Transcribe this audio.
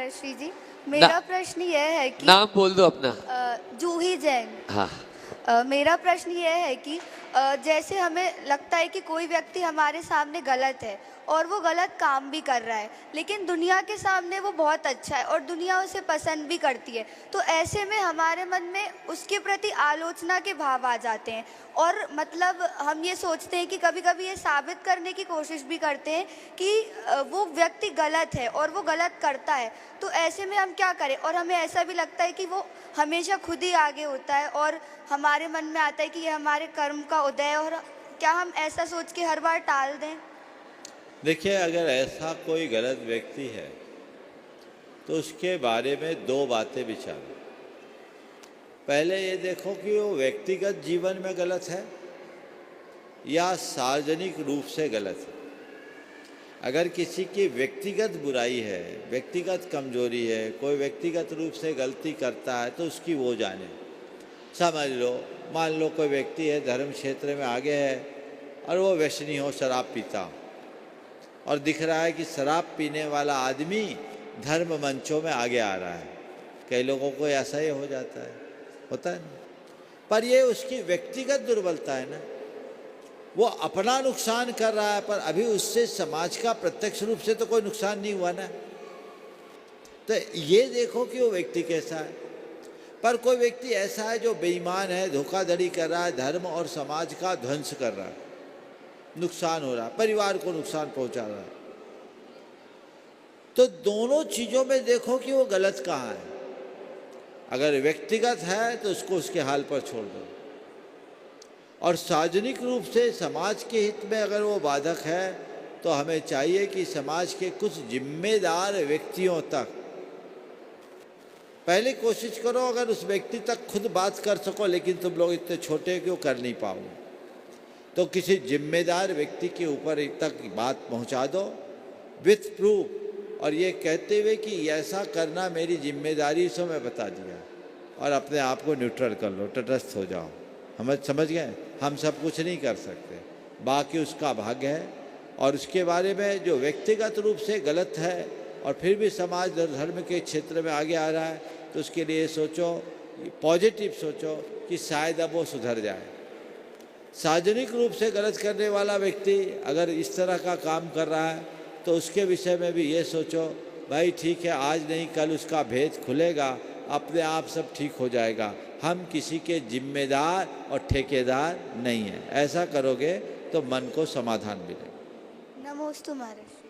महाराष्ट्री जी। मेरा प्रश्न यह है कि नाम बोल दो अपना। जूही जैन। हाँ। मेरा प्रश्न यह है कि जैसे हमें लगता है कि कोई व्यक्ति हमारे सामने गलत है और वो गलत काम भी कर रहा है, लेकिन दुनिया के सामने वो बहुत अच्छा है और दुनिया उसे पसंद भी करती है, तो ऐसे में हमारे मन में उसके प्रति आलोचना के भाव आ जाते हैं और मतलब हम ये सोचते हैं कि कभी कभी ये साबित करने की कोशिश भी करते हैं कि वो व्यक्ति गलत है और वो गलत करता है। तो ऐसे में हम क्या करें? और हमें ऐसा भी लगता है कि वो हमेशा खुद ही आगे होता है और हमारे मन में आता है कि ये हमारे कर्म का उदय है, और क्या हम ऐसा सोच के हर बार टाल दें? देखिए, अगर ऐसा कोई गलत व्यक्ति है तो उसके बारे में दो बातें विचारो। पहले ये देखो कि वो व्यक्तिगत जीवन में गलत है या सार्वजनिक रूप से गलत है। अगर किसी की व्यक्तिगत बुराई है, व्यक्तिगत कमजोरी है, कोई व्यक्तिगत रूप से गलती करता है तो उसकी वो जाने। समझ लो, मान लो कोई व्यक्ति है, धर्म क्षेत्र में आगे है और वो व्यसनी हो, शराब पीता हो, और दिख रहा है कि शराब पीने वाला आदमी धर्म मंचों में आगे आ रहा है। कई लोगों को ऐसा ही हो जाता है, होता है ना। पर ये उसकी व्यक्तिगत दुर्बलता है ना, वो अपना नुकसान कर रहा है, पर अभी उससे समाज का प्रत्यक्ष रूप से तो कोई नुकसान नहीं हुआ ना। तो ये देखो कि वो व्यक्ति कैसा है। पर कोई व्यक्ति ऐसा है जो बेईमान है, धोखाधड़ी कर रहा है, धर्म और समाज का ध्वंस कर रहा है, नुकसान हो रहा है, परिवार को नुकसान पहुंचा रहा है। तो दोनों चीज़ों में देखो कि वो गलत कहाँ है। अगर व्यक्तिगत है तो उसको उसके हाल पर छोड़ दो, और सार्वजनिक रूप से समाज के हित में अगर वो बाधक है तो हमें चाहिए कि समाज के कुछ जिम्मेदार व्यक्तियों तक पहले कोशिश करो, अगर उस व्यक्ति तक खुद बात कर सको, लेकिन तुम लोग इतने छोटे क्यों कर नहीं पाओगे, तो किसी जिम्मेदार व्यक्ति के ऊपर तक बात पहुंचा दो विथ प्रूफ, और ये कहते हुए कि ऐसा करना मेरी जिम्मेदारी से मैं बता दिया, और अपने आप को न्यूट्रल कर लो, तटस्थ हो जाओ। समझ गए? हम सब कुछ नहीं कर सकते, बाकी उसका भाग्य है। और उसके बारे में जो व्यक्तिगत रूप से गलत है और फिर भी समाज धर्म के क्षेत्र में आगे आ रहा है, तो उसके लिए सोचो, पॉजिटिव सोचो कि शायद अब वो सुधर जाए। सार्वजनिक रूप से गलत करने वाला व्यक्ति अगर इस तरह का काम कर रहा है तो उसके विषय में भी ये सोचो, भाई ठीक है, आज नहीं कल उसका भेद खुलेगा, अपने आप सब ठीक हो जाएगा। हम किसी के जिम्मेदार और ठेकेदार नहीं हैं। ऐसा करोगे तो मन को समाधान मिलेगा। नमोस्तु महाराष्ट्री।